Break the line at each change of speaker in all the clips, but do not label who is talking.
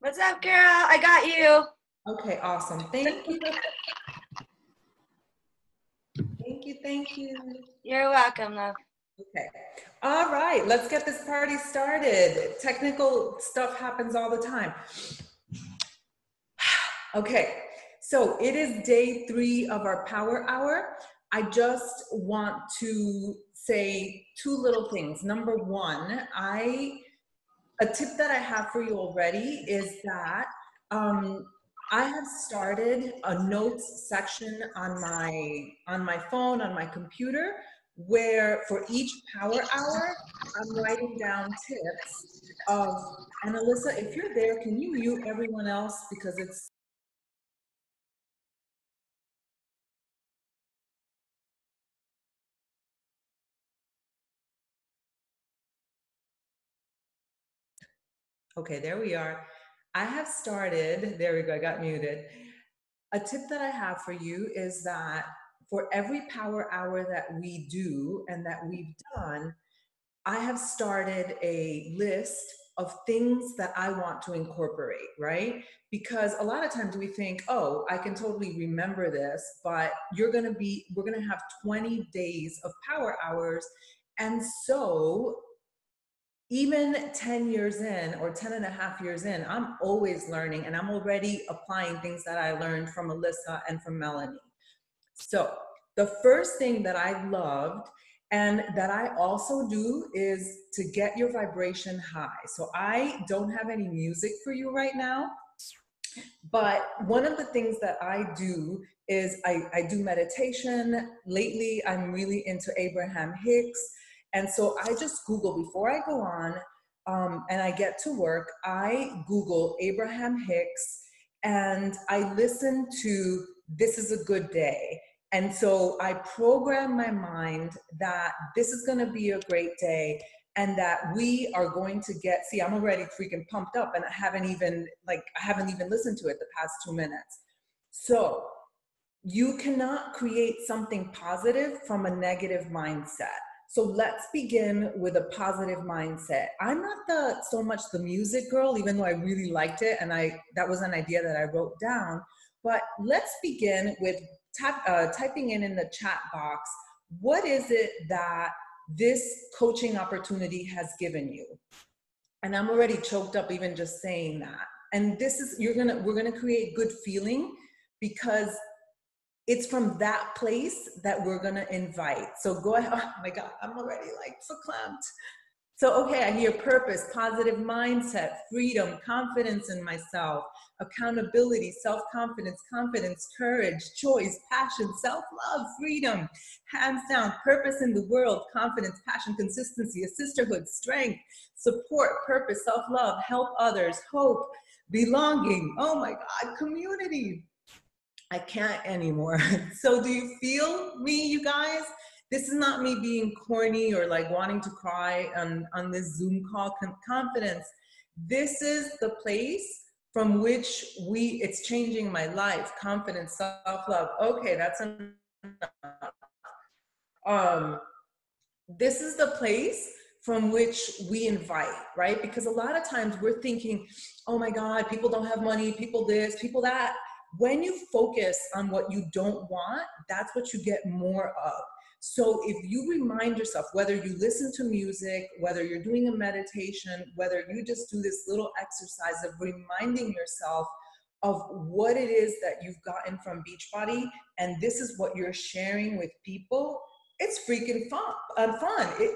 What's up, girl? I got you.
Okay, awesome. Thank you. Thank you.
You're welcome, love.
Okay. All right, let's get this party started. Technical stuff happens all the time. Okay, so it is day 3 of our power hour. I just want to say 2 little things. Number 1, a tip that I have for you already is that I have started a notes section on my phone, on my computer, where for each power hour, I'm writing down tips of, and Alyssa, if you're there, can you mute everyone else because it's, okay, there we are. I have started, there we go, I got muted. A tip that I have for you is that for every power hour that we do and that we've done, I have started a list of things that I want to incorporate, right? Because a lot of times we think, oh, I can totally remember this, but we're gonna have 20 days of power hours. And so even 10 years in or 10 and a half years in, I'm always learning and I'm already applying things that I learned from Alyssa and from Melanie. So the first thing that I loved and that I also do is to get your vibration high. So I don't have any music for you right now, but one of the things that I do is I do meditation. Lately, I'm really into Abraham Hicks. And so I just Google before I go on and I get to work, I Google Abraham Hicks and I listen to This Is a Good Day. And so I program my mind that this is going to be a great day and that we are going to get, see, I'm already freaking pumped up and I haven't even listened to it the past 2 minutes. So you cannot create something positive from a negative mindset. So let's begin with a positive mindset. I'm not so much the music girl, even though I really liked it. And that was an idea that I wrote down. But let's begin with typing in the chat box, what is it that this coaching opportunity has given you? And I'm already choked up even just saying that. And this is, we're gonna create good feeling because it's from that place that we're gonna invite. So go ahead, oh my God, I'm already like verklempt. So, okay, I hear purpose, positive mindset, freedom, confidence in myself, accountability, self-confidence, confidence, courage, choice, passion, self-love, freedom, hands down, purpose in the world, confidence, passion, consistency, a sisterhood, strength, support, purpose, self-love, help others, hope, belonging, oh my God, community. I can't anymore. So do you feel me, you guys? This is not me being corny or like wanting to cry on this Zoom call. Confidence. This is the place from which it's changing my life. Confidence, self-love. Okay, that's enough. This is the place from which we invite, right? Because a lot of times we're thinking, oh my God, people don't have money, people this, people that. When you focus on what you don't want, that's what you get more of. So if you remind yourself, whether you listen to music, whether you're doing a meditation, whether you just do this little exercise of reminding yourself of what it is that you've gotten from Beachbody, and this is what you're sharing with people, it's freaking fun.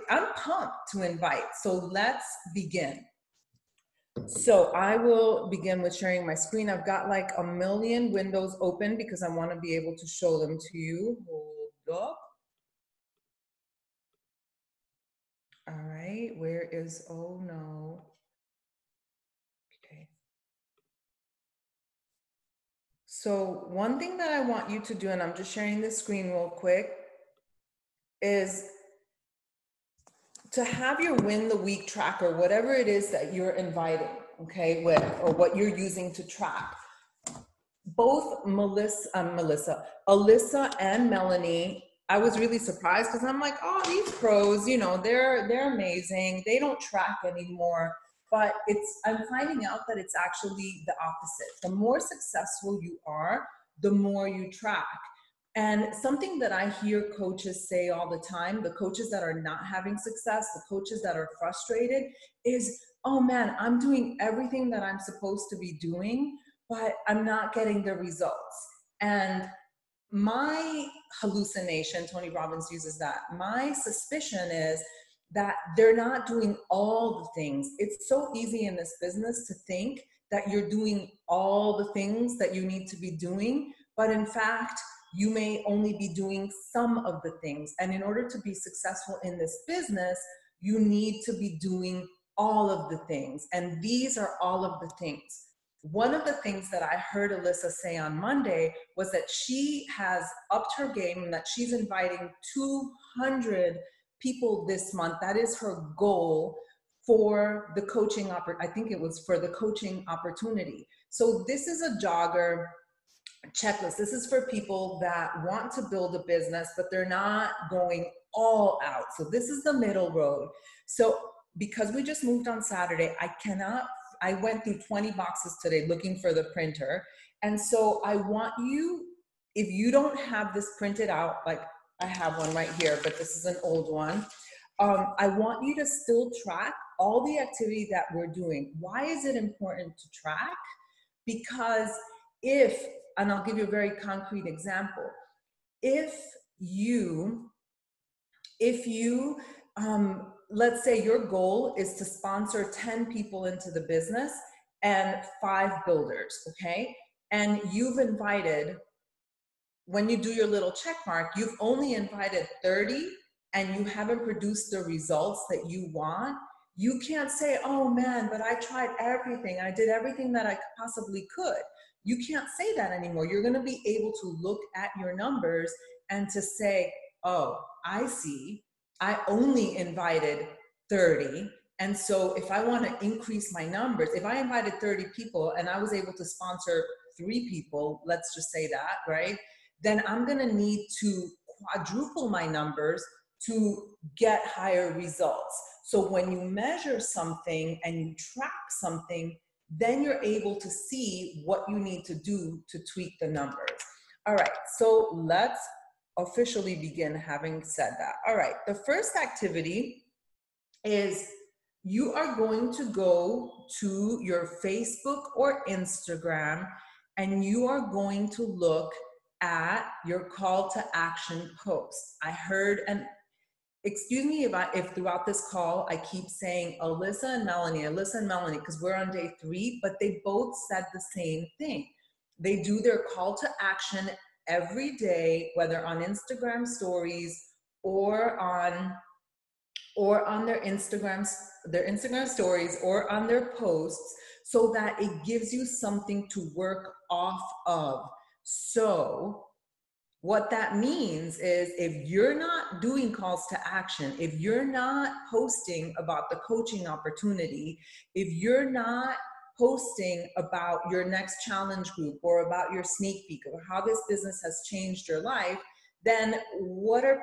I'm pumped to invite. So let's begin. So I will begin with sharing my screen. I've got like a million windows open because I want to be able to show them to you. Hold up. All right, where is, oh no. Okay. So one thing that I want you to do, and I'm just sharing this screen real quick, is to have your win the week tracker, whatever it is that you're inviting, okay, with, or what you're using to track. Both Alyssa and Melanie, I was really surprised because I'm like, oh, these pros, you know, they're amazing. They don't track anymore. but I'm finding out that it's actually the opposite. The more successful you are, the more you track. And something that I hear coaches say all the time, the coaches that are not having success, the coaches that are frustrated, is, oh man, I'm doing everything that I'm supposed to be doing, but I'm not getting the results. And my hallucination, Tony Robbins uses that, my suspicion is that they're not doing all the things. It's so easy in this business to think that you're doing all the things that you need to be doing, but in fact, you may only be doing some of the things. And in order to be successful in this business, you need to be doing all of the things. And these are all of the things. One of the things that I heard Alyssa say on Monday was that she has upped her game and that she's inviting 200 people this month. That is her goal for the coaching I think it was for the coaching opportunity. So this is a jogger checklist. This is for people that want to build a business, but they're not going all out. So this is the middle road. So because we just moved on Saturday, I went through 20 boxes today looking for the printer. And so I want you, if you don't have this printed out, like I have one right here, but this is an old one. I want you to still track all the activity that we're doing. Why is it important to track? Because and I'll give you a very concrete example. If you, let's say your goal is to sponsor 10 people into the business and 5 builders, okay? And you've invited, when you do your little check mark, you've only invited 30 and you haven't produced the results that you want. You can't say, oh man, but I tried everything. I did everything that I possibly could. You can't say that anymore. You're going to be able to look at your numbers and to say, oh, I see. I only invited 30. And so if I want to increase my numbers, if I invited 30 people and I was able to sponsor 3 people, let's just say that, right? Then I'm going to need to quadruple my numbers to get higher results. So when you measure something and you track something, then you're able to see what you need to do to tweak the numbers. All right, so let's officially begin having said that. All right, the first activity is you are going to go to your Facebook or Instagram and you are going to look at your call to action post. I heard, and excuse me if throughout this call I keep saying Alyssa and Melanie, because we're on day 3, but they both said the same thing. They do their call to action every day, whether on Instagram stories or on their Instagram stories or on their posts, so that it gives you something to work off of. So what that means is if you're not doing calls to action, if you're not posting about the coaching opportunity, if you're not posting about your next challenge group or about your sneak peek or how this business has changed your life, then what are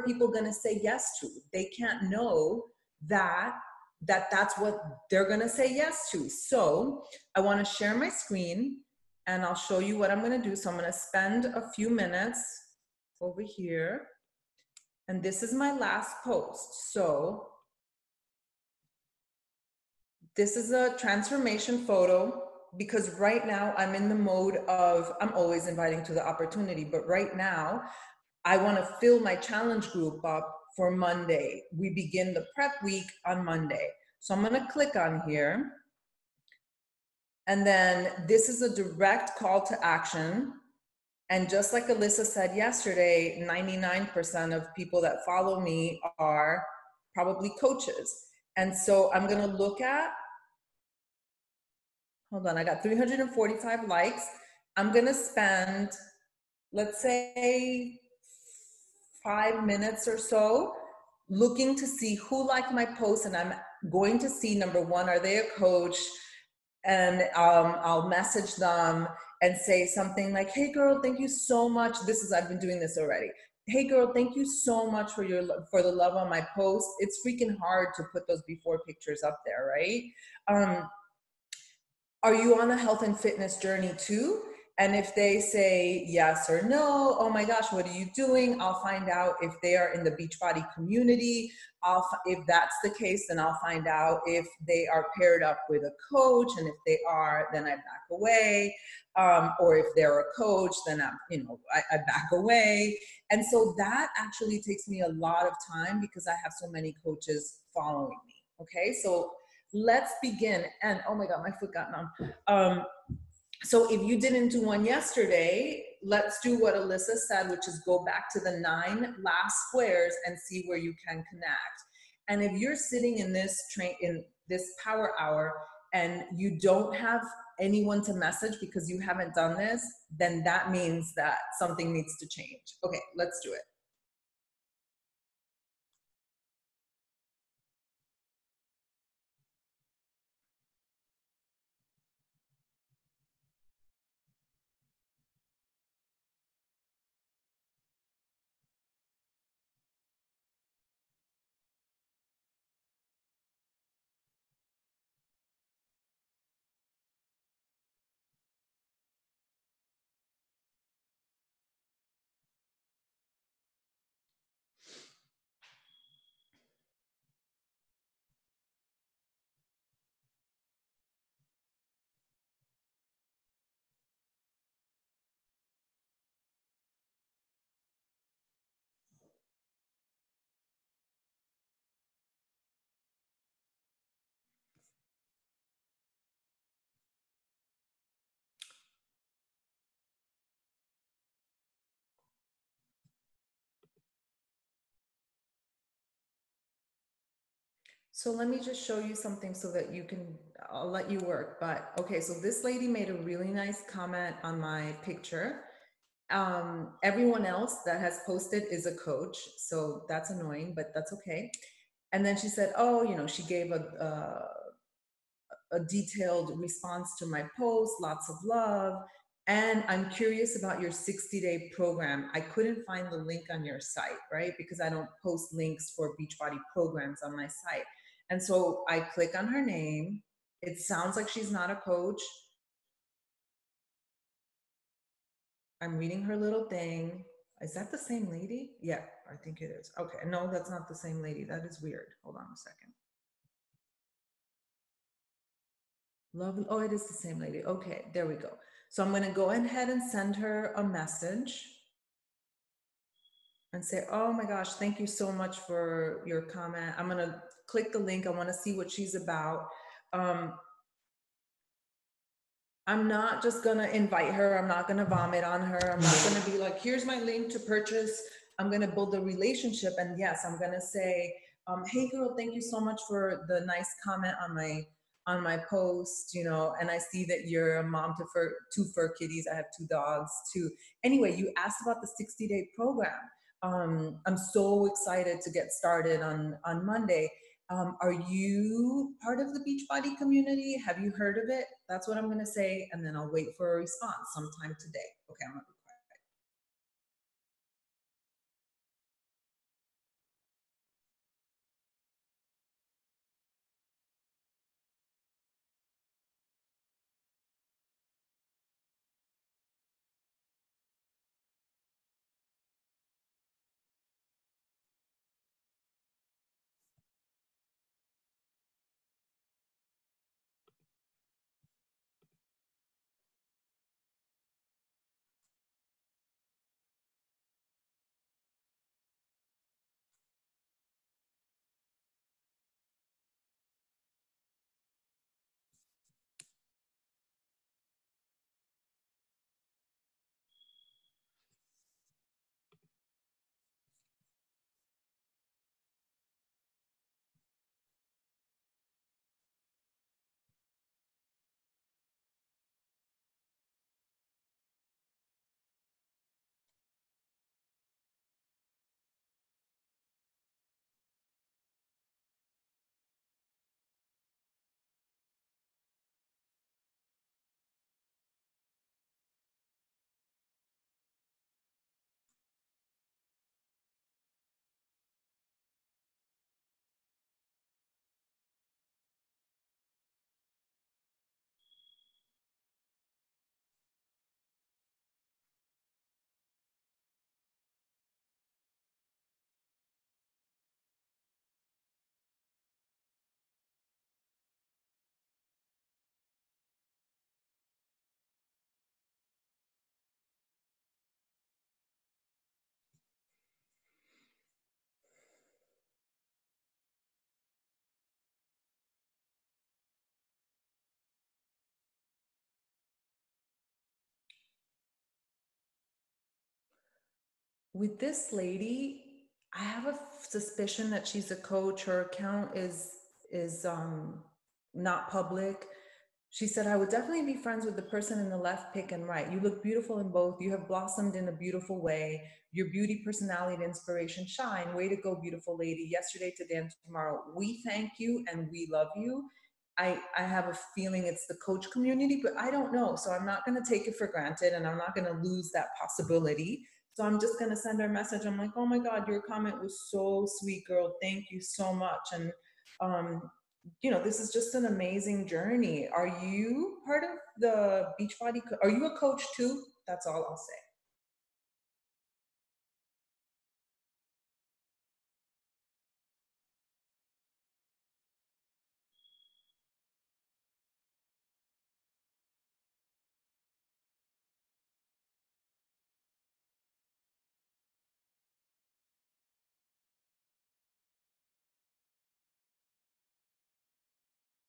people going to say yes to? They can't know that's what they're going to say yes to. So I want to share my screen and I'll show you what I'm going to do. So I'm going to spend a few minutes over here. And this is my last post. So this is a transformation photo, because right now I'm in the mode of, I'm always inviting to the opportunity, but right now I want to fill my challenge group up for Monday. We begin the prep week on Monday. So I'm going to click on here. And then this is a direct call to action. And just like Alyssa said yesterday, 99% of people that follow me are probably coaches. And so I'm going to look at, hold on, I got 345 likes. I'm going to spend, let's say, 5 minutes or so looking to see who liked my post. And I'm going to see, number 1, are they a coach? And I'll message them and say something like, hey girl, thank you so much. I've been doing this already. hey girl, thank you so much for for the love on my post. It's freaking hard to put those before pictures up there, right? Um, are you on a health and fitness journey too? And if they say yes or no, oh my gosh, what are you doing? I'll find out if they are in the Beachbody community. If that's the case, then I'll find out if they are paired up with a coach. And if they are, then I back away. Or if they're a coach, then I back away. And so that actually takes me a lot of time because I have so many coaches following me. Okay, so let's begin. And oh my God, my foot got numb. So if you didn't do one yesterday, let's do what Alyssa said, which is go back to the 9 last squares and see where you can connect. And if you're sitting in this power hour and you don't have anyone to message because you haven't done this, then that means that something needs to change. Okay, let's do it. So let me just show you something so that I'll let you work. But okay, so this lady made a really nice comment on my picture. Everyone else that has posted is a coach. So that's annoying, but that's okay. And then she said, oh, she gave a detailed response to my post, lots of love. And I'm curious about your 60-day program. I couldn't find the link on your site, right? Because I don't post links for Beachbody programs on my site. And so I click on her name. It sounds like she's not a coach. I'm reading her little thing. Is that the same lady? Yeah, I think it is. Okay, no, that's not the same lady. That is weird. Hold on a second. Lovely. Oh, it is the same lady. Okay, there we go. So I'm going to go ahead and send her a message and say, oh my gosh, thank you so much for your comment. I'm going to click the link. I want to see what she's about. I'm not just going to invite her. I'm not going to vomit on her. I'm not going to be like, here's my link to purchase. I'm going to build a relationship. And yes, I'm going to say, hey girl, thank you so much for the nice comment on my post, and I see that you're a mom to two fur kitties. I have 2 dogs too. Anyway, you asked about the 60-day program. I'm so excited to get started on Monday. Are you part of the Beachbody community? Have you heard of it? That's what I'm going to say. And then I'll wait for a response sometime today. Okay, I'm going to be quiet. with this lady, I have a suspicion that she's a coach. Her account is not public. She said, I would definitely be friends with the person in the left, pick and right. You look beautiful in both. You have blossomed in a beautiful way. Your beauty, personality, and inspiration shine. Way to go, beautiful lady. Yesterday, today, and tomorrow. We thank you and we love you. I have a feeling it's the coach community, but I don't know. So I'm not going to take it for granted and I'm not going to lose that possibility. So I'm just going to send her a message. I'm like, oh my God, your comment was so sweet, girl. Thank you so much. And, this is just an amazing journey. Are you part of the Beachbody? Are you a coach too? That's all I'll say.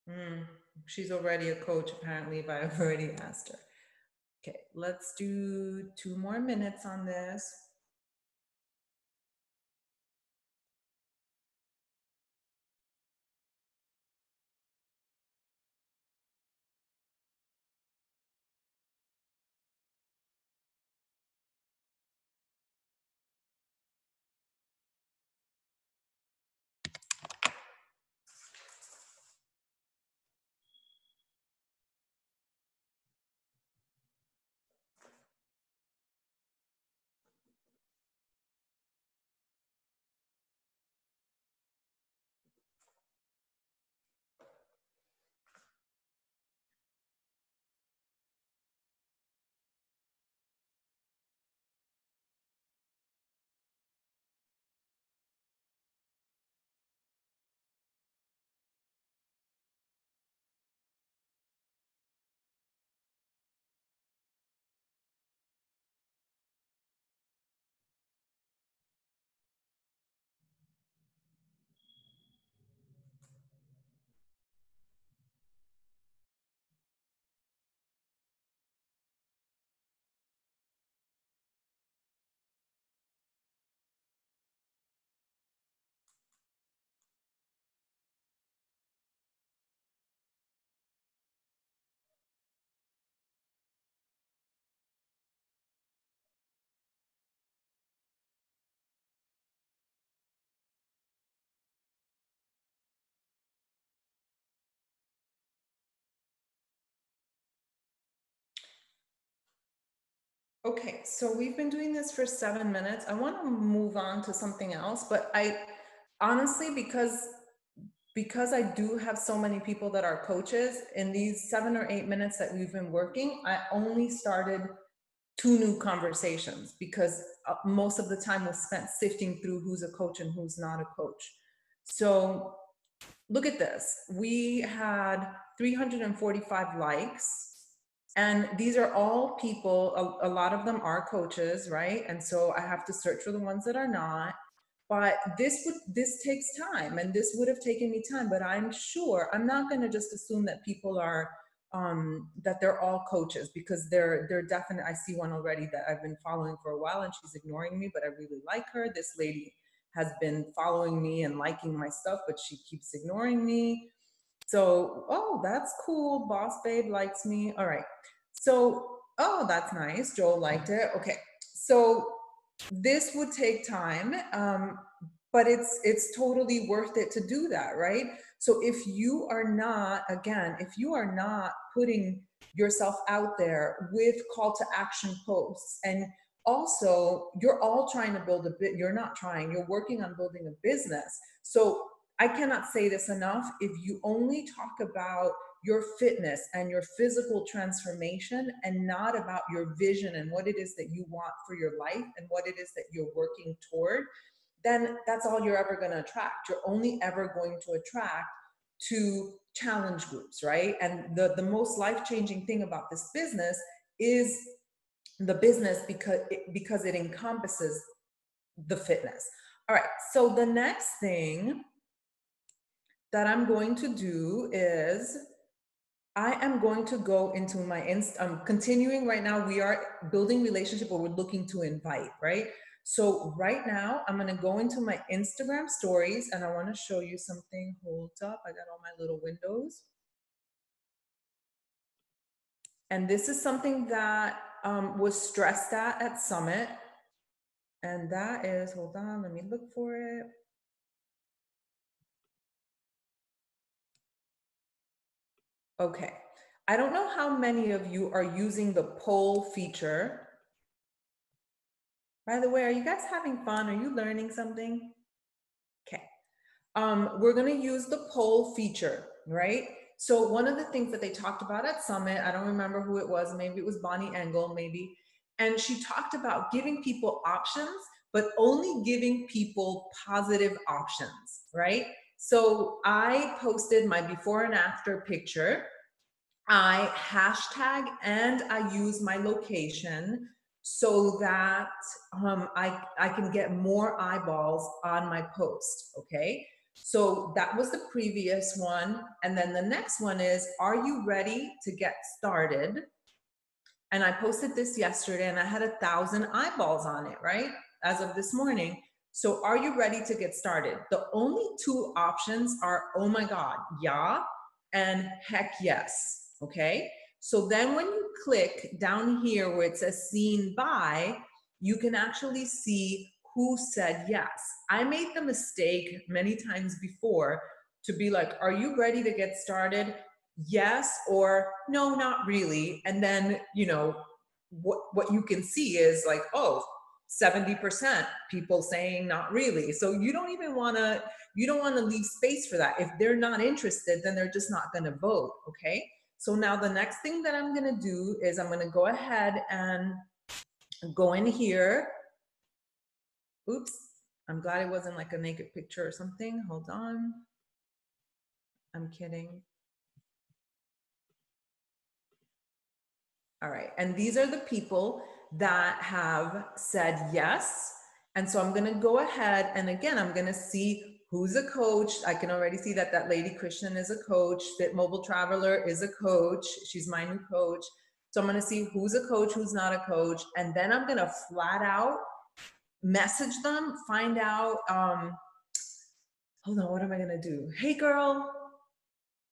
Mm, she's already a coach, apparently, if I've already asked her. Okay, let's do 2 more minutes on this. Okay, so we've been doing this for 7 minutes. I want to move on to something else, but I honestly, because I do have so many people that are coaches, in these 7 or 8 minutes that we've been working, I only started 2 new conversations because most of the time was spent sifting through who's a coach and who's not a coach. So look at this. We had 345 likes. And these are all people, a lot of them are coaches, right? And so I have to search for the ones that are not. But this takes time, and this would have taken me time, but I'm sure I'm not going to just assume that people are that they're all coaches, because they're definite. I see one already that I've been following for a while and she's ignoring me, but I really like her. This lady has been following me and liking my stuff, but she keeps ignoring me. So, oh, that's cool. Boss babe likes me. All right. So, oh, that's nice. Joel liked it. Okay. So this would take time, but it's totally worth it to do that, right? So if you are not, again, if you are not putting yourself out there with call to action posts, and also you're all trying to build a bit, you're not trying, you're working on building a business. So I cannot say this enough. If you only talk about your fitness and your physical transformation and not about your vision and what it is that you want for your life and what it is that you're working toward, then that's all you're ever going to attract. You're only ever going to attract to challenge groups, right? And the most life-changing thing about this business is the business, because it encompasses the fitness. All right, so the next thing that I'm going to do is I am going to go into my I'm continuing right now. We are building relationship, or we're looking to invite, right? So right now I'm going to go into my Instagram stories and I want to show you something. Hold up. I got all my little windows. And this is something that was stressed at Summit. And that is, hold on, let me look for it. Okay. I don't know how many of you are using the poll feature. By the way, are you guys having fun? Are you learning something? Okay. We're going to use the poll feature, right? So one of the things that they talked about at Summit, I don't remember who it was, maybe it was Bonnie Engel, maybe, and she talked about giving people options, but only giving people positive options, right? So I posted my before and after picture. I hashtag and I use my location so that I can get more eyeballs on my post, okay? So that was the previous one. And then the next one is, are you ready to get started? And I posted this yesterday and I had 1,000 eyeballs on it, right? As of this morning. So are you ready to get started? The only two options are, oh my God, yeah, and heck yes, okay? So then when you click down here where it says seen by, you can actually see who said yes. I made the mistake many times before to be like, are you ready to get started? Yes or no, not really. And then, you know, what you can see is like, oh, 70% people saying not really. So you don't even want to, you don't want to leave space for that. If they're not interested, then they're just not going to vote. Okay. So now the next thing that I'm going to do is I'm going to go ahead and go in here. Oops. I'm glad it wasn't like a naked picture or something. Hold on. I'm kidding. All right, and these are the people that have said yes. And so I'm gonna go ahead and again, I'm gonna see who's a coach. I can already see that that lady Christian is a coach. Fit Mobile Traveler is a coach. She's my new coach. So I'm gonna see who's a coach, who's not a coach. And then I'm gonna flat out message them, find out, hold on, what am I gonna do? Hey girl,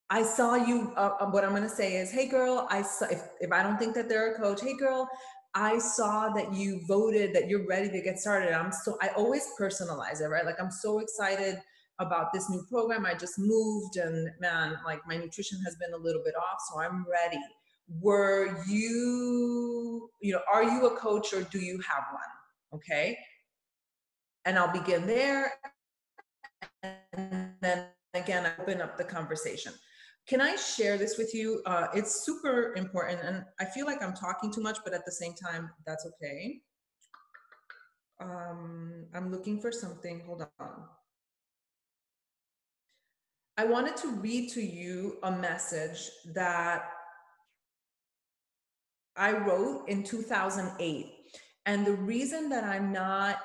I saw you, what I'm gonna say is, hey girl, I saw, if I don't think that they're a coach, hey girl, I saw that you voted, that you're ready to get started. I always personalize it, right? Like I'm so excited about this new program. I just moved and man, like my nutrition has been a little bit off, so I'm ready. Were you, are you a coach or do you have one? Okay. And I'll begin there. And then again, I open up the conversation. Can I share this with you? It's super important, and I feel like I'm talking too much, but at the same time, that's okay. I'm looking for something. Hold on. I wanted to read to you a message that I wrote in 2008. And the reason that I'm not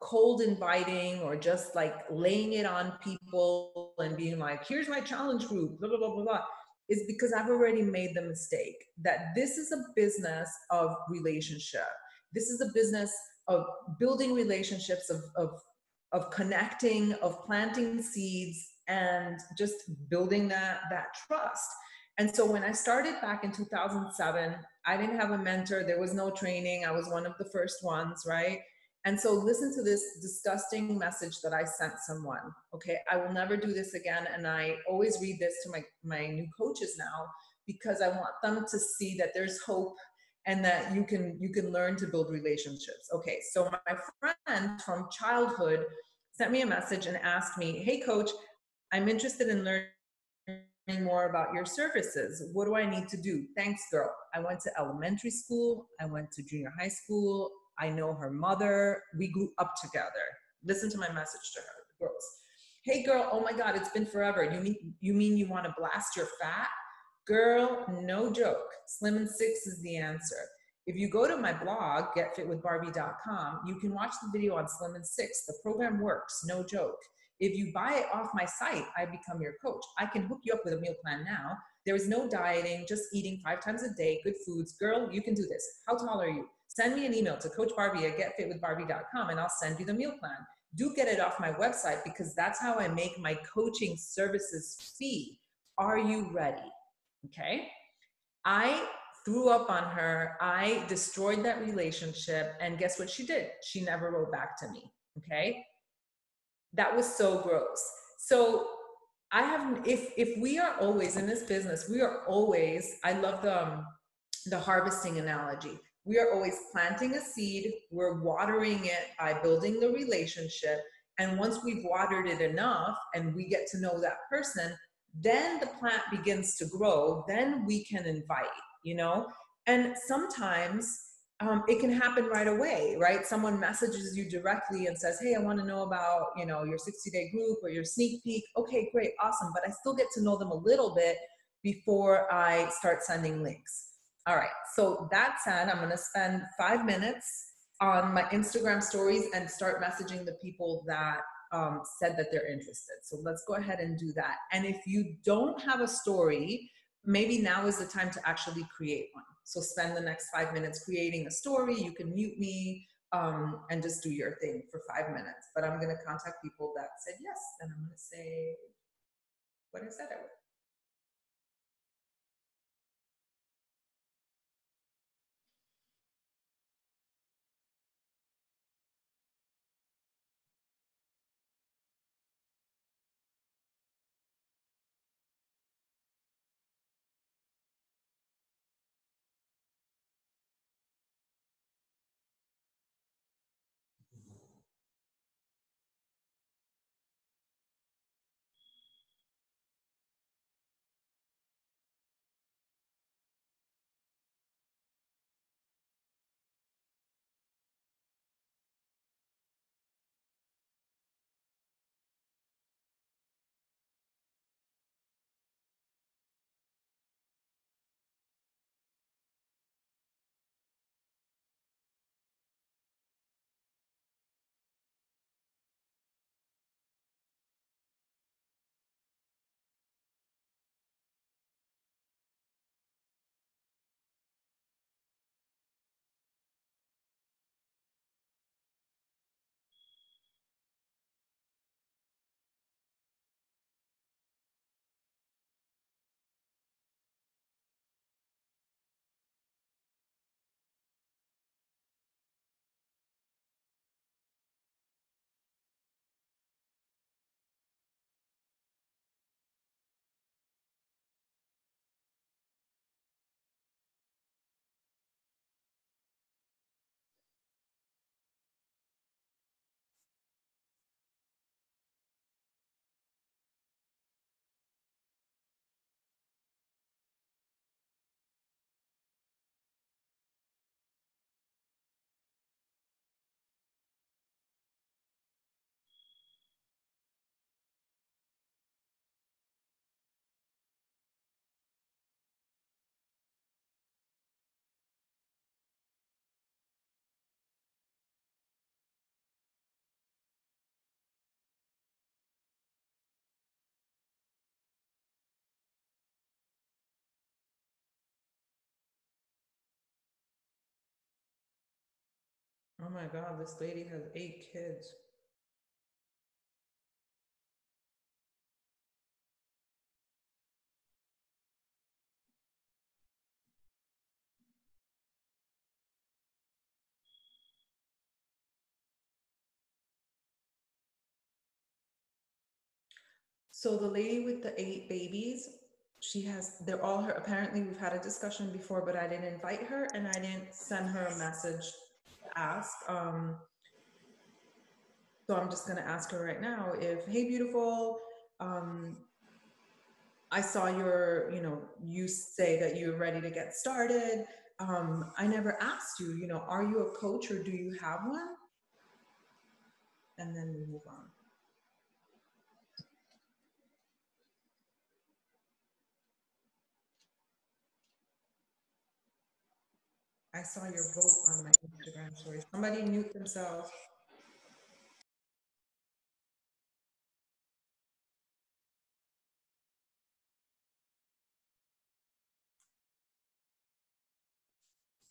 cold inviting or just like laying it on people and being like, here's my challenge group, blah, blah, blah, blah, blah, is because I've already made the mistake that this is a business of relationship. This is a business of building relationships, of connecting, of planting seeds and just building that trust. And so when I started back in 2007, I didn't have a mentor. There was no training. I was one of the first ones, right? And so listen to this disgusting message that I sent someone. Okay, I will never do this again. And I always read this to my new coaches now because I want them to see that there's hope and that you can learn to build relationships. Okay, so my friend from childhood sent me a message and asked me, hey coach, I'm interested in learning more about your services. What do I need to do? Thanks, girl. I went to elementary school. I went to junior high school. I know her mother. We grew up together. Listen to my message to her, the girls. Hey, girl. Oh my God, it's been forever. You mean you want to blast your fat? Girl, no joke. Slim and Six is the answer. If you go to my blog, getfitwithbarbie.com, you can watch the video on Slim and Six. The program works, no joke. If you buy it off my site, I become your coach. I can hook you up with a meal plan now. There is no dieting, just eating 5 times a day, good foods. Girl, you can do this. How tall are you? Send me an email to coachbarbie@getfitwithbarbie.com and I'll send you the meal plan. Do get it off my website because that's how I make my coaching services fee. Are you ready? Okay. I threw up on her. I destroyed that relationship. And guess what she did? She never wrote back to me. Okay. That was so gross. So I have, if we are always in this business, we are always, I love the harvesting analogy. We are always planting a seed, we're watering it by building the relationship. And once we've watered it enough and we get to know that person, then the plant begins to grow, then we can invite, you know? And sometimes it can happen right away, right? Someone messages you directly and says, hey, I want to know about, you know, your 60-day group or your sneak peek. Okay, great, awesome. But I still get to know them a little bit before I start sending links. All right, so that said, I'm going to spend 5 minutes on my Instagram stories and start messaging the people that said that they're interested. So let's go ahead and do that. And if you don't have a story, maybe now is the time to actually create one. So spend the next 5 minutes creating a story. You can mute me and just do your thing for 5 minutes. But I'm going to contact people that said yes. And I'm going to say what I said I would. Oh my God, this lady has 8 kids. So the lady with the 8 babies, they're all her, apparently we've had a discussion before, but I didn't invite her and I didn't send her a message to ask. So I'm just gonna ask her right now if, hey, beautiful, I saw you say that you're ready to get started. I never asked you, are you a coach or do you have one? And then we move on. I saw your vote on my Instagram story. Somebody mute themselves.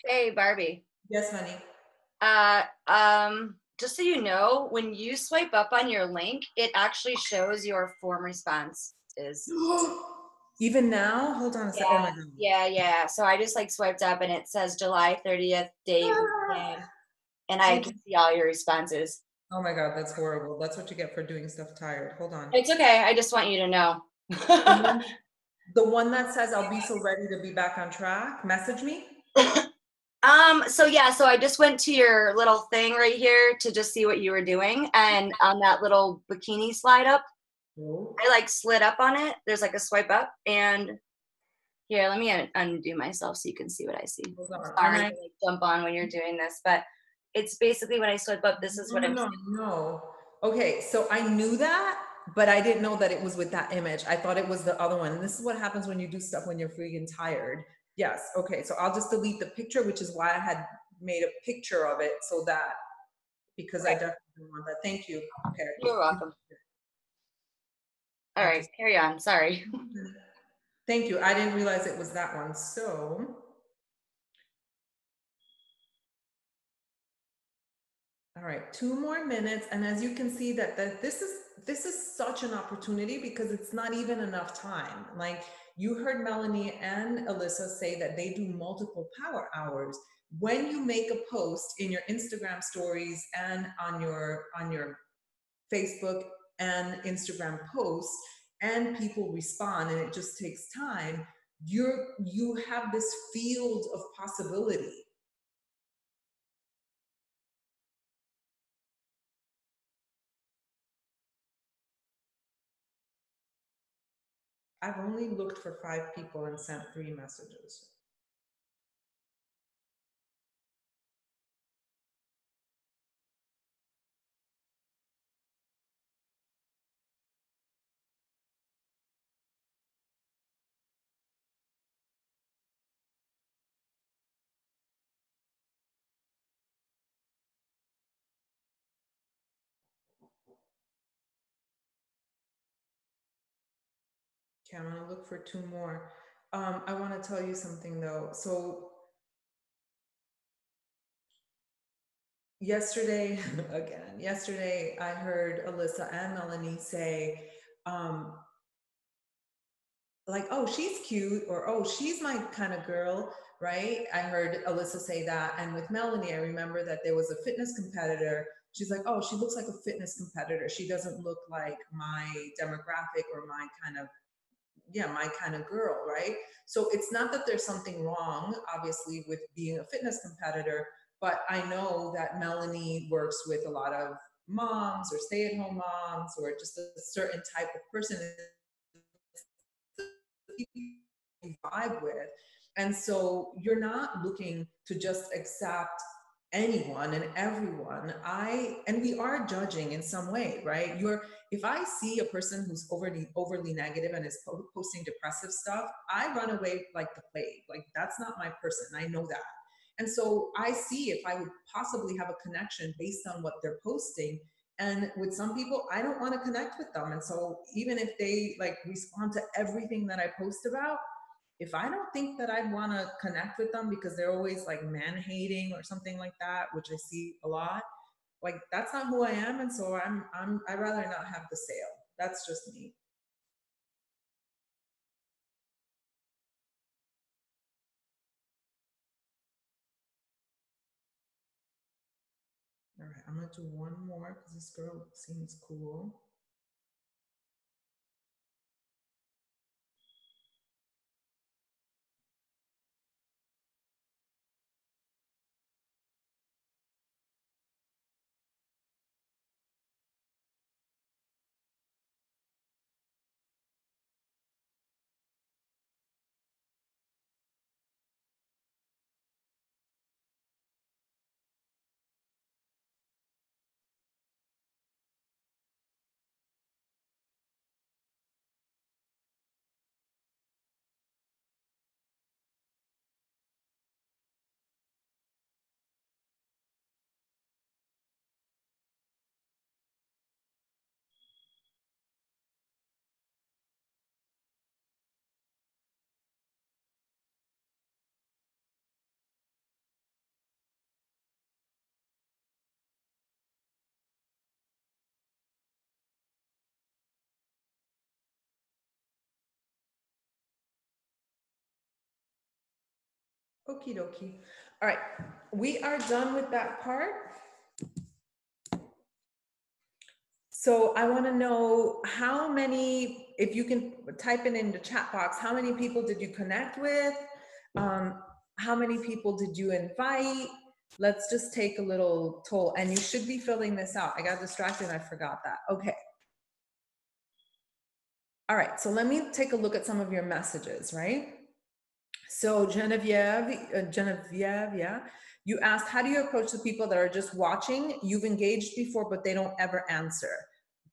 Hey, Barbie.
Yes, honey.
Just so you know, when you swipe up on your link, it actually shows your form response is.
Even now? Hold on a sec. Oh
Yeah,
my God.
yeah. So I just like swiped up and it says July 30th, date, name, and I
Okay.
can see all your responses.
Oh my God, that's horrible. That's what you get for doing stuff tired. Hold on.
It's okay. I just want you to know.
The one, the one that says I'll be so ready to be back on track, message me.
So yeah, so I just went to your little thing right here to just see what you were doing. And on that little bikini slide up,
Oh,
I like slid up on it. There's like a swipe up, and here, let me undo myself so you can see what I see.
hold
I'm
on. And
sorry
I,
to like jump on when you're doing this, but it's basically when I swipe up, this is
no,
what
no,
I'm
no,
seeing.
no. Okay, so I knew that, but I didn't know that it was with that image. I thought it was the other one. And this is what happens when you do stuff when you're freaking tired. Yes, okay, so I'll just delete the picture, which is why I had made a picture of it so that, because I
Right.
definitely want that. Thank you.
You're
Okay.
welcome. All
I'll
right,
just,
carry on. Sorry.
thank you. I didn't realize it was that one. So, all right, 2 more minutes. And as you can see that this is such an opportunity because it's not even enough time. Like you heard Melanie and Alyssa say that they do multiple power hours. When you make a post in your Instagram stories and on your Facebook and Instagram posts and people respond and it just takes time, you have this field of possibility. I've only looked for 5 people and sent 3 messages. Okay, I'm gonna look for 2 more. I want to tell you something though. So yesterday, again, yesterday I heard Alyssa and Melanie say, um, like, oh, she's cute, or oh, she's my kind of girl, right? I heard Alyssa say that. And with Melanie, I remember that there was a fitness competitor. She's like, oh, she looks like a fitness competitor. She doesn't look like my demographic or my kind of, yeah, my kind of girl, right? So it's not that there's something wrong, obviously, with being a fitness competitor, but I know that Melanie works with a lot of moms or stay at home moms or just a certain type of person you vibe with. And so you're not looking to just accept anyone and everyone. And we are judging in some way, right? If I see a person who's overly negative and is posting depressive stuff, I run away like the plague. Like that's not my person. I know that. And so I see if I would possibly have a connection based on what they're posting. And with some people, I don't want to connect with them. And so even if they like respond to everything that I post about, if I don't think that I'd want to connect with them because they're always like man hating or something like that, which I see a lot, like that's not who I am. And so I'd rather not have the sale. That's just me. All right, I'm gonna do one more because this girl seems cool. Okie dokie. All right, we are done with that part. So I want to know how many, if you can type it in the chat box, how many people did you connect with? How many people did you invite? Let's just take a little toll, and you should be filling this out. I got distracted and I forgot that. Okay. All right, so let me take a look at some of your messages, right? So Genevieve, yeah, you asked, how do you approach the people that are just watching? You've engaged before, but they don't ever answer.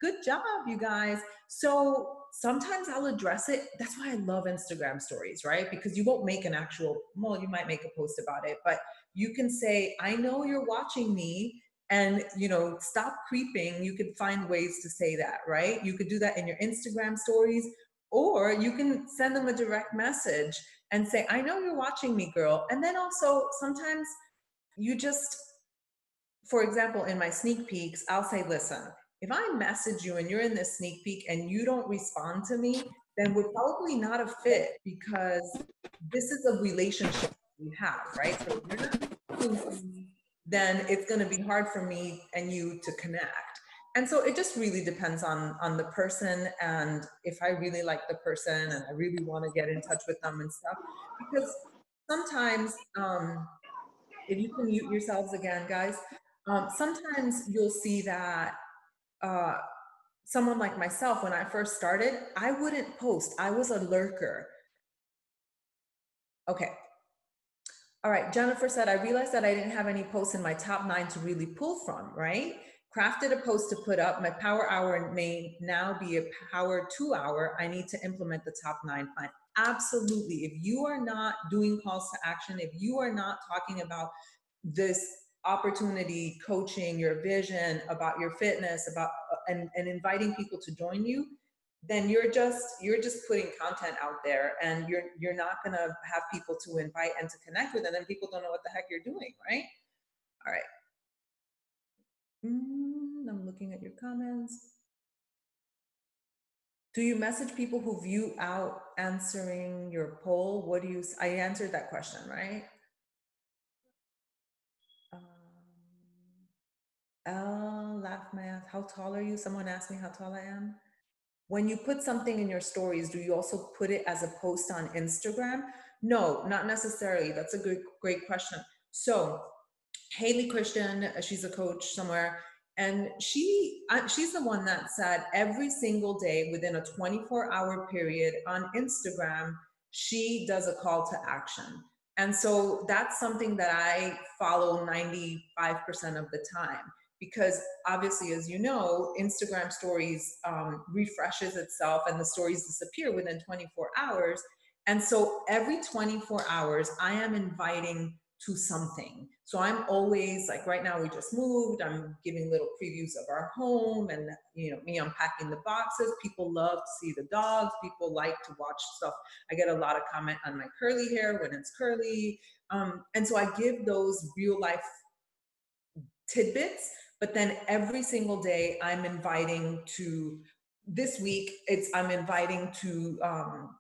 Good job, you guys. So sometimes I'll address it. That's why I love Instagram stories, right? Because you won't make an actual, well, you might make a post about it, but you can say, I know you're watching me, and stop creeping. You could find ways to say that, right? You could do that in your Instagram stories, or you can send them a direct message and say, I know you're watching me, girl. And then also sometimes you just, for example, in my sneak peeks, I'll say, listen, if I message you and you're in this sneak peek and you don't respond to me, then we're probably not a fit, because this is a relationship we have, right? So if you're not talking to me, then it's going to be hard for me and you to connect. And so it just really depends on the person, and if I really like the person and I really want to get in touch with them and stuff. Because sometimes, if you can mute yourselves again, guys, sometimes you'll see that uh, someone like myself, when I first started, I wouldn't post. I was a lurker. Okay. All right, Jennifer said, I realized that I didn't have any posts in my top 9 to really pull from, right? Crafted a post to put up. My power hour may now be a power 2 hour. I need to implement the top 9 plan. Absolutely. If you are not doing calls to action, if you are not talking about this opportunity, coaching, your vision, about your fitness, about and inviting people to join you, then you're just putting content out there, and you're not going to have people to invite and to connect with, and then people don't know what the heck you're doing, right? All right. I'm looking at your comments. Do you message people who view out answering your poll? What do you, I answered that question, right? Laugh math, how tall are you? Someone asked me how tall I am. When you put something in your stories, do you also put it as a post on Instagram? No, not necessarily. That's a great question. So Haley Christian, she's a coach somewhere, and she's the one that said every single day within a 24-hour period on Instagram, she does a call to action. And so that's something that I follow 95% of the time, because obviously, as you know, Instagram stories refreshes itself and the stories disappear within 24 hours. And so every 24 hours, I am inviting to something. So I'm always like, right now we just moved, I'm giving little previews of our home, and me unpacking the boxes. People love to see the dogs. People like to watch stuff. I get a lot of comment on my curly hair when it's curly. And so I give those real life tidbits, but then every single day I'm inviting to, this week I'm inviting to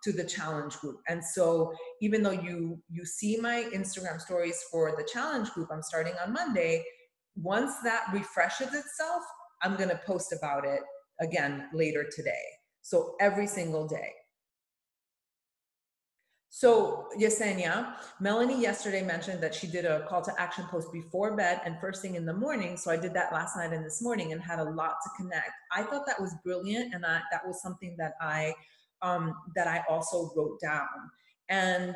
the challenge group. And so even though you see my Instagram stories for the challenge group, I'm starting on Monday. Once that refreshes itself, I'm going to post about it again later today. So every single day. So Yesenia, Melanie yesterday mentioned that she did a call to action post before bed and first thing in the morning. So I did that last night and this morning and had a lot to connect. I thought that was brilliant, and that was something that I also wrote down. And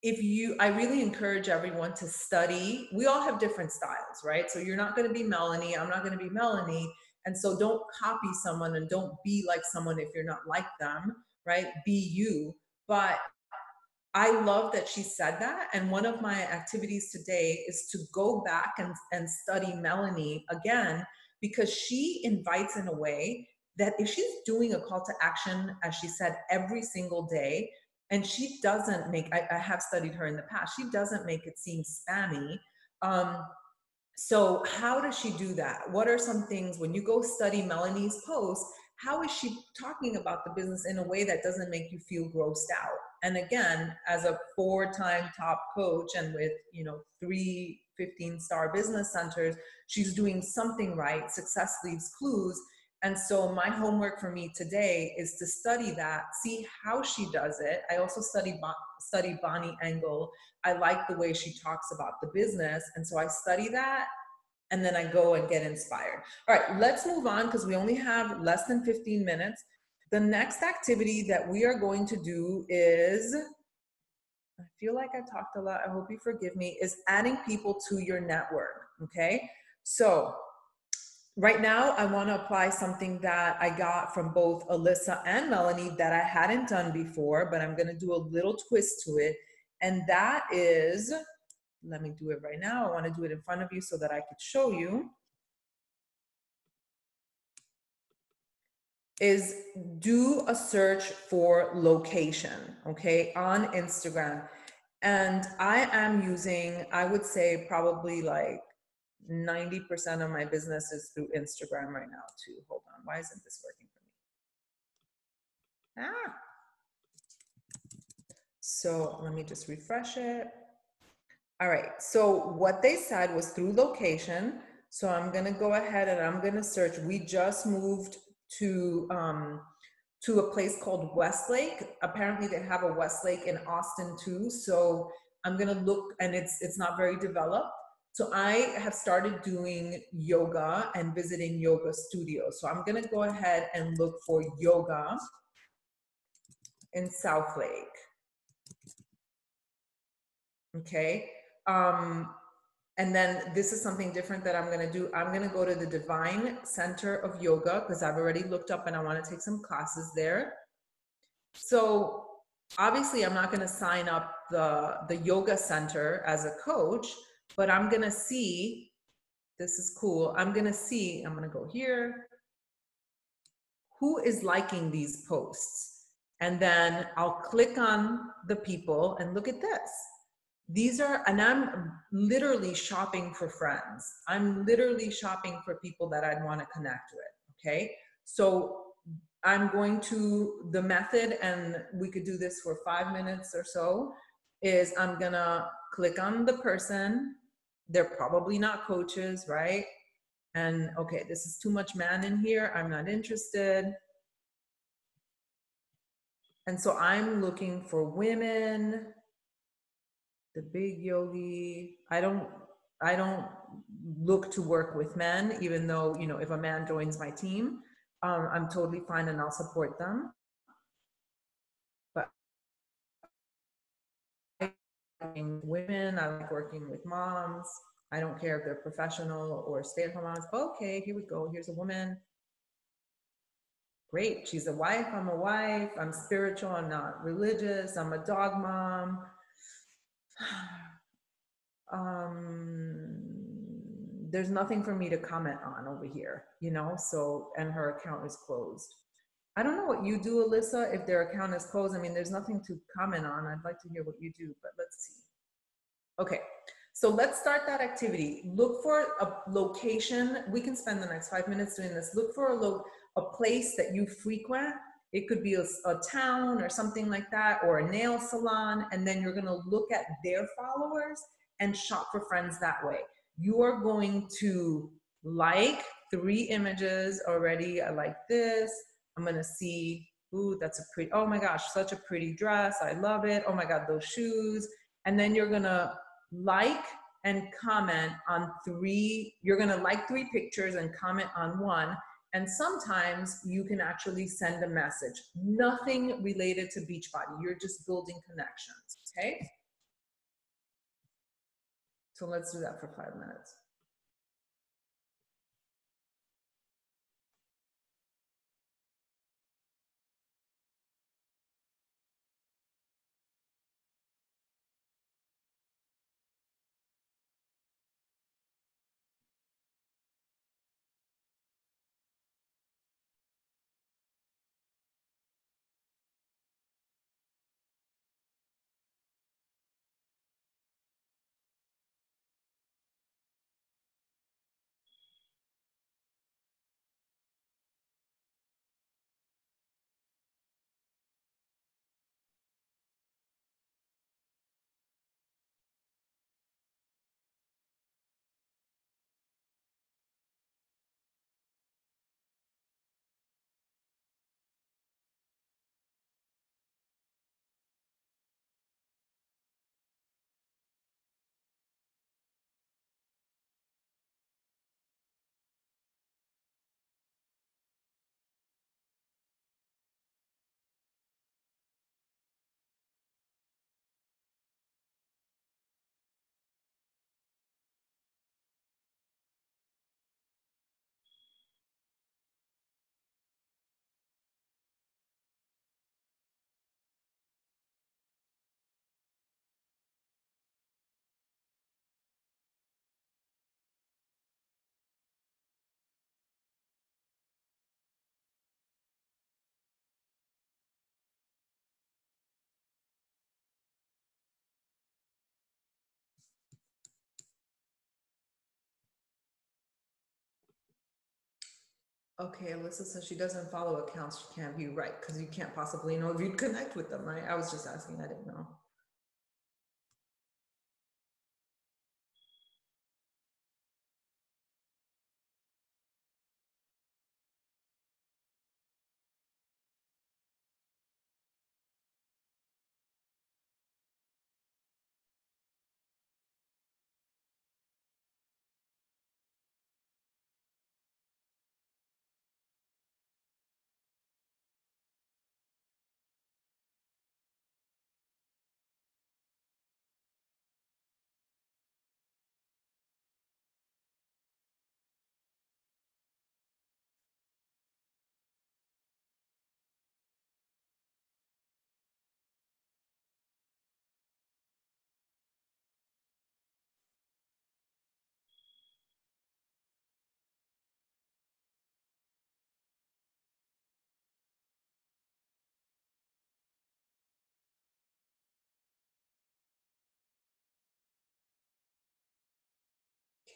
I really encourage everyone to study. We all have different styles, right? So you're not going to be Melanie. I'm not going to be Melanie. And so don't copy someone and don't be like someone if you're not like them, right? Be you. But I love that she said that. And one of my activities today is to go back and study Melanie again, because she invites in a way that if she's doing a call to action, as she said, every single day, and she doesn't make, I have studied her in the past, she doesn't make it seem spammy. So how does she do that? What are some things when you go study Melanie's posts? How is she talking about the business in a way that doesn't make you feel grossed out? And again, as a 4-time top coach and with, 3 15-star business centers, she's doing something right. Success leaves clues. And so my homework for me today is to study that, see how she does it. I also study Bonnie Engel. I like the way she talks about the business. And so I study that, and then I go and get inspired. All right, let's move on because we only have less than 15 minutes. The next activity that we are going to do is, I feel like I talked a lot, I hope you forgive me, is adding people to your network, okay? So right now, I want to apply something that I got from both Alyssa and Melanie that I hadn't done before, but I'm going to do a little twist to it. And that is, let me do it right now. I want to do it in front of you so that I could show you. Is do a search for location, okay, on Instagram. And I am using, I would say probably like 90% of my business is through Instagram right now too. Hold on, why isn't this working for me? So let me just refresh it. All right, so what they said was through location. So I'm gonna go ahead and I'm gonna search. We just moved to a place called Westlake. Apparently they have a Westlake in Austin too. So I'm gonna look, and it's not very developed. So I have started doing yoga and visiting yoga studios. So I'm gonna go ahead and look for yoga in South Lake. Okay. And then this is something different that I'm gonna do. I'm gonna go to the Divine Center of Yoga because I've already looked up and I wanna take some classes there. So obviously I'm not gonna sign up the yoga center as a coach, but I'm gonna see, this is cool. I'm gonna go here, who is liking these posts? And then I'll click on the people and look at this. These are, and I'm literally shopping for friends. I'm literally shopping for people that I'd want to connect with, okay? So I'm going to, the method, and we could do this for 5 minutes or so, is I'm gonna click on the person. They're probably not coaches, right? And okay, this is too much man in here. I'm not interested. And so I'm looking for women, the big yogi. I don't look to work with men, even though, if a man joins my team, I'm totally fine and I'll support them. But I like women, I like working with moms. I don't care if they're professional or stay-at-home moms. Okay, here we go. Here's a woman. Great, she's a wife, I'm a wife, I'm spiritual, I'm not religious, I'm a dog mom. There's nothing for me to comment on over here, so, and her account is closed. I don't know what you do, Alyssa, if their account is closed. I mean, there's nothing to comment on. I'd like to hear what you do, but let's see. Okay, so let's start that activity. Look for a location. We can spend the next 5 minutes doing this. Look for a place that you frequent. It could be a town or something like that, or a nail salon, and then you're gonna look at their followers and shop for friends that way. You are going to like 3 images already. I like this. I'm gonna see, ooh, that's a pretty, oh my gosh, such a pretty dress. I love it. Oh my God, those shoes. And then you're gonna like and comment on 3, you're gonna like 3 pictures and comment on 1. And sometimes you can actually send a message. Nothing related to Beachbody. You're just building connections, okay? So let's do that for 5 minutes. Okay, Alyssa says she doesn't follow accounts. She can't be right because you can't possibly know if you'd connect with them, right? I was just asking. I didn't know.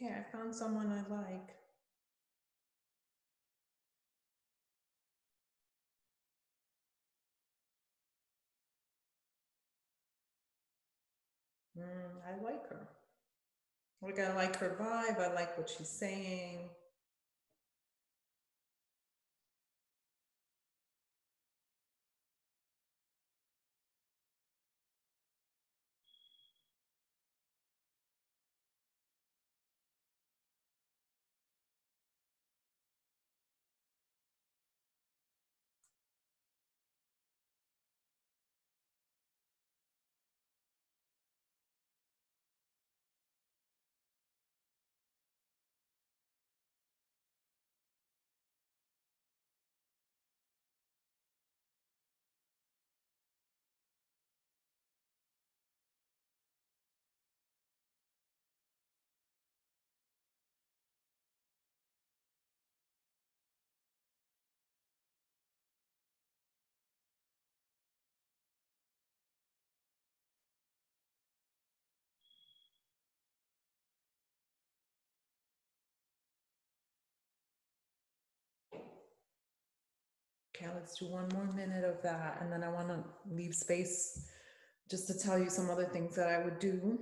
Okay, I found someone I like. I like her. Like, I like her vibe. I like what she's saying. Okay, let's do one more minute of that. And then I want to leave space just to tell you some other things that I would do.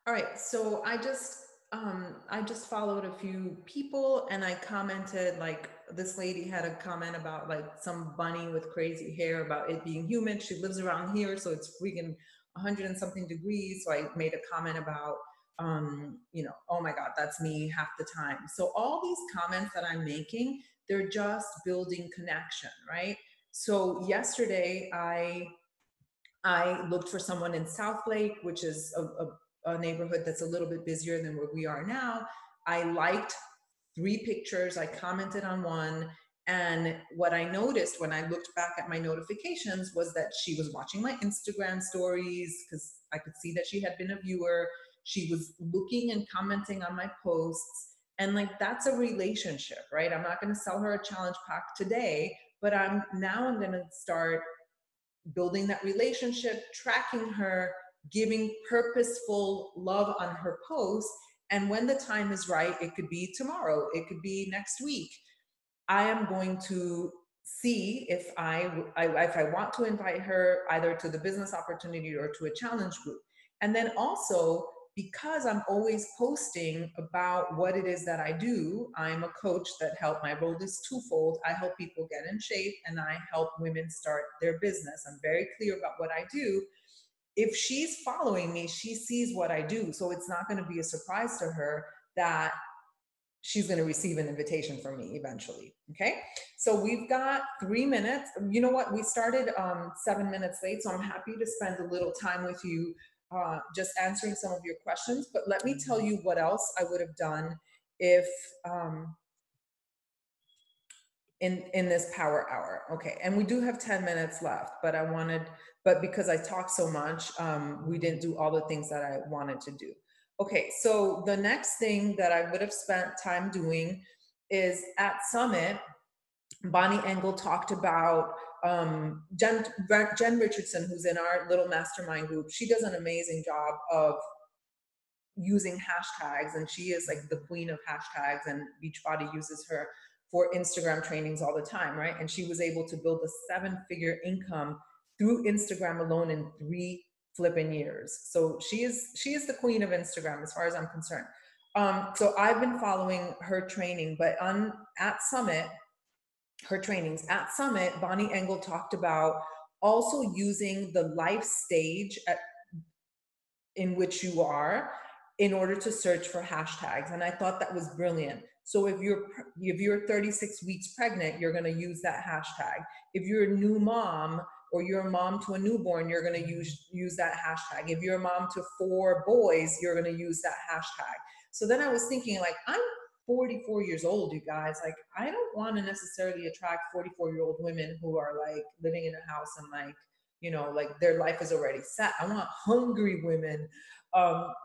All right, so I just followed a few people and I commented, like, this lady had a comment about like some bunny with crazy hair about it being humid. She lives around here, so it's freaking 100 and something degrees. So I made a comment about oh my God, that's me half the time. So all these comments that I'm making, they're just building connection, right? So yesterday I looked for someone in South Lake, which is a neighborhood that's a little bit busier than where we are now. I liked 3 pictures, I commented on one. And what I noticed when I looked back at my notifications was that she was watching my Instagram stories because I could see that she had been a viewer. She was looking and commenting on my posts. And like, that's a relationship, right? I'm not going to sell her a challenge pack today, but I'm going to start building that relationship, tracking her, giving purposeful love on her posts. And when the time is right, it could be tomorrow, it could be next week. I am going to see if I want to invite her either to the business opportunity or to a challenge group. And then also, because I'm always posting about what it is that I do, I'm a coach that my role is twofold. I help people get in shape and I help women start their business. I'm very clear about what I do. If she's following me, she sees what I do. So it's not going to be a surprise to her that she's going to receive an invitation from me eventually. Okay. So we've got 3 minutes. You know what? We started 7 minutes late. So I'm happy to spend a little time with you just answering some of your questions. But let me tell you what else I would have done if um, in this power hour. Okay. And we do have 10 minutes left, but but because I talked so much, we didn't do all the things that I wanted to do. Okay. So the next thing that I would have spent time doing is at Summit, Bonnie Engel talked about Jen Richardson, who's in our little mastermind group. She does an amazing job of using hashtags, and she is like the queen of hashtags, and Beachbody uses her for Instagram trainings all the time, right? And she was able to build a 7-figure income through Instagram alone in 3 flipping years. So she is the queen of Instagram as far as I'm concerned. So I've been following her training, but on at Summit, her trainings at Summit, Bonnie Engel talked about also using the life stage in which you are in order to search for hashtags, and I thought that was brilliant. So if you're 36 weeks pregnant, you're going to use that hashtag. If you're a new mom or you're a mom to a newborn, you're going to use that hashtag. If you're a mom to 4 boys, you're going to use that hashtag. So then I was thinking, like, I'm 44 years old, you guys. Like, I don't want to necessarily attract 44-year-old women who are like living in a house and like, like their life is already set. I want hungry women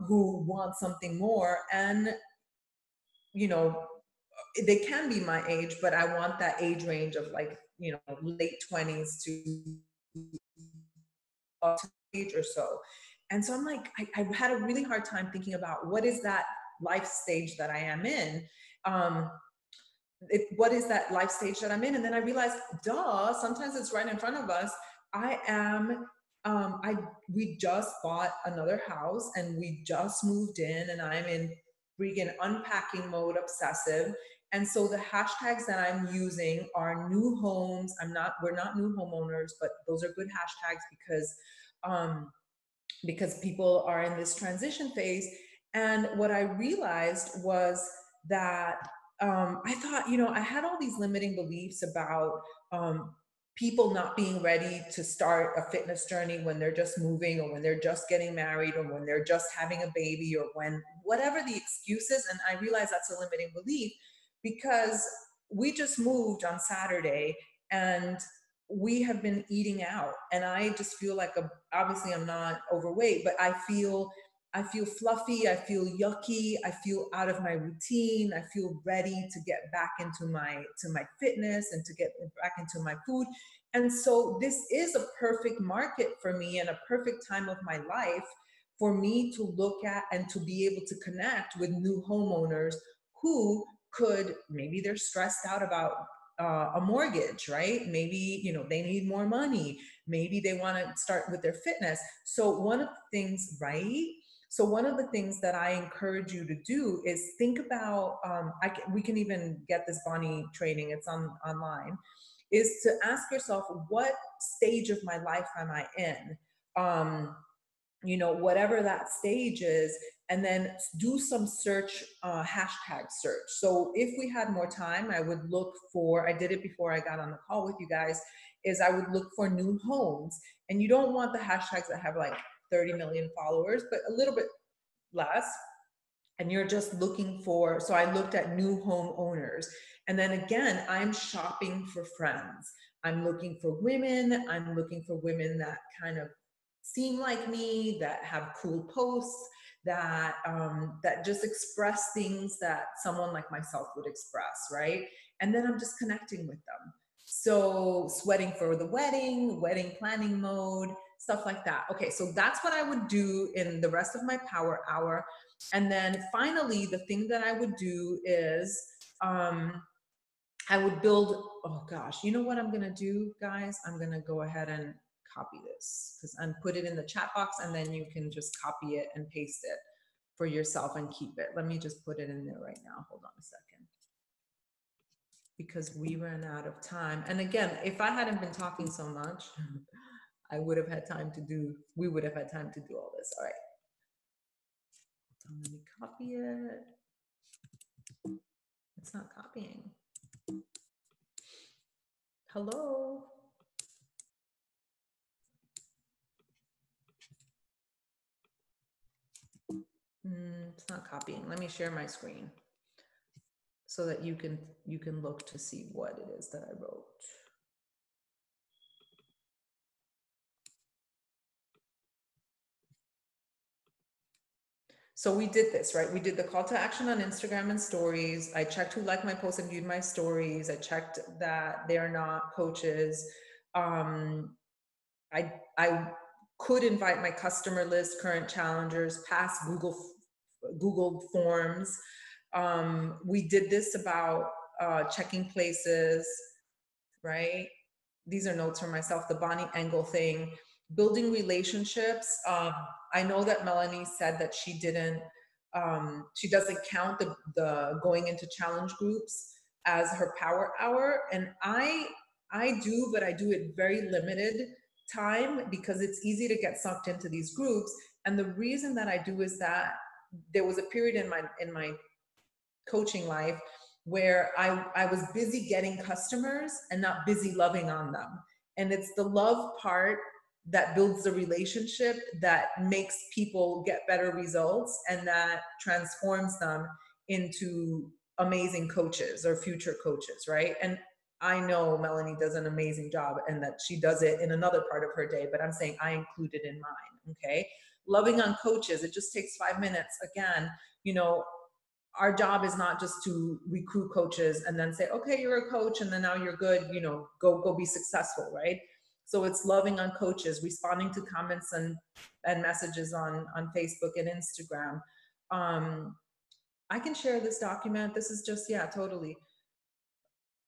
who want something more. And, you know, they can be my age, but I want that age range of like, late 20s to age or so. And so I'm like, I had a really hard time thinking about what is that life stage that I am in. Um, what is that life stage that I'm in? And then I realized, duh, sometimes it's right in front of us. I am, we just bought another house and we just moved in, and I'm in freaking unpacking mode, obsessive. And so the hashtags that I'm using are new homes. We're not new homeowners, but those are good hashtags um, because people are in this transition phase. And what I realized was that I thought, I had all these limiting beliefs about people not being ready to start a fitness journey when they're just moving, or when they're just getting married, or when they're just having a baby, or when whatever the excuse is. And I realized that's a limiting belief because we just moved on Saturday, and we have been eating out, and I just feel like obviously I'm not overweight, but I feel fluffy, I feel yucky, I feel out of my routine, I feel ready to get back into my fitness and to get back into my food. And so this is a perfect market for me and a perfect time of my life for me to look at and to be able to connect with new homeowners who could, maybe they're stressed out about a mortgage, right? Maybe, they need more money. Maybe they want to start with their fitness. So one of the things, right? So one of the things that I encourage you to do is think about, we can even get this Bonnie training, it's online, is to ask yourself, what stage of my life am I in? Whatever that stage is, and then do some hashtag search. So if we had more time, I did it before I got on the call with you guys, is I would look for new homes. And you don't want the hashtags that have like 30 million followers, but a little bit less. And you're just looking for, so I looked at new home owners. And then again, I'm shopping for friends. I'm looking for women. I'm looking for women that kind of seem like me, that have cool posts, that just express things that someone like myself would express, right? And then I'm just connecting with them. So sweating for the wedding planning mode, stuff like that. Okay, so that's what I would do in the rest of my power hour. And then finally, the thing that I would do is I would build, oh gosh, you know what I'm gonna do, guys? I'm gonna go ahead and copy this and put it in the chat box, and then you can just copy it and paste it for yourself and keep it. Let me just put it in there right now. Hold on a second. Because we ran out of time. And again, if I hadn't been talking so much, we would have had time to do all this. All right. So let me copy it. It's not copying. Hello. It's not copying. Let me share my screen so that you can look to see what it is that I wrote. So we did this, right? We did the call to action on Instagram and stories. I checked who liked my posts and viewed my stories. I checked that they are not coaches. I could invite my customer list, current challengers, past Google forms. We did this about checking places, right? These are notes from myself, the Bonnie Engel thing, building relationships. I know that Melanie said that she doesn't count the going into challenge groups as her power hour. And I do, but I do it very limited time because it's easy to get sucked into these groups. And the reason that I do is that there was a period in my coaching life where I was busy getting customers and not busy loving on them. And it's the love part that builds the relationship that makes people get better results and that transforms them into amazing coaches or future coaches, right? And I know Melanie does an amazing job and that she does it in another part of her day, but I'm saying I include it in mine, okay? Loving on coaches, it just takes 5 minutes. Again, our job is not just to recruit coaches and then say, okay, you're a coach and then now you're good, go be successful, right? So it's loving on coaches, responding to comments and messages on Facebook and Instagram. I can share this document. This is just, yeah, totally.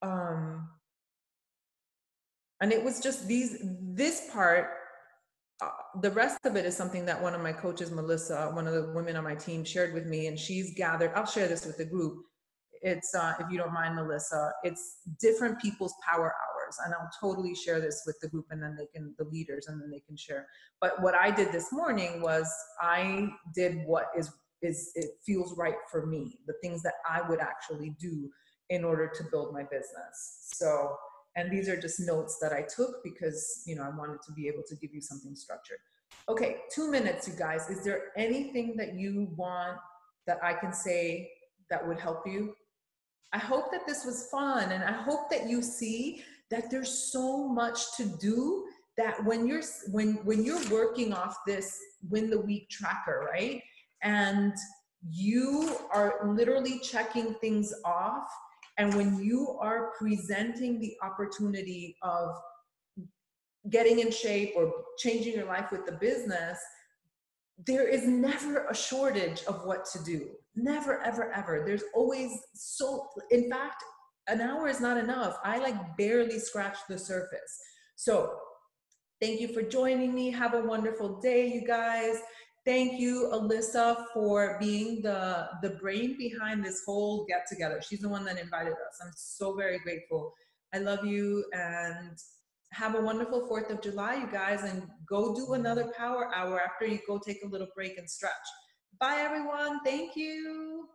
And it was just this part, the rest of it is something that one of my coaches, Melissa, one of the women on my team, shared with me, and she's gathered. I'll share this with the group. It's, if you don't mind, Melissa, it's different people's power hours. And I'll totally share this with the group and then the leaders, and then they can share. But what I did this morning was I did what it feels right for me, the things that I would actually do in order to build my business. So, and these are just notes that I took because, I wanted to be able to give you something structured. Okay, 2 minutes, you guys. Is there anything that you want that I can say that would help you? I hope that this was fun, and I hope that you see that there's so much to do, that when you're working off this win the week tracker, right? And you are literally checking things off, and when you are presenting the opportunity of getting in shape or changing your life with the business, there is never a shortage of what to do. Never, ever, ever. There's always in fact, an hour is not enough. I barely scratched the surface. So thank you for joining me. Have a wonderful day, you guys. Thank you, Alyssa, for being the brain behind this whole get together. She's the one that invited us. I'm so very grateful. I love you, and have a wonderful 4th of July, you guys, and go do another power hour after you go take a little break and stretch. Bye, everyone. Thank you.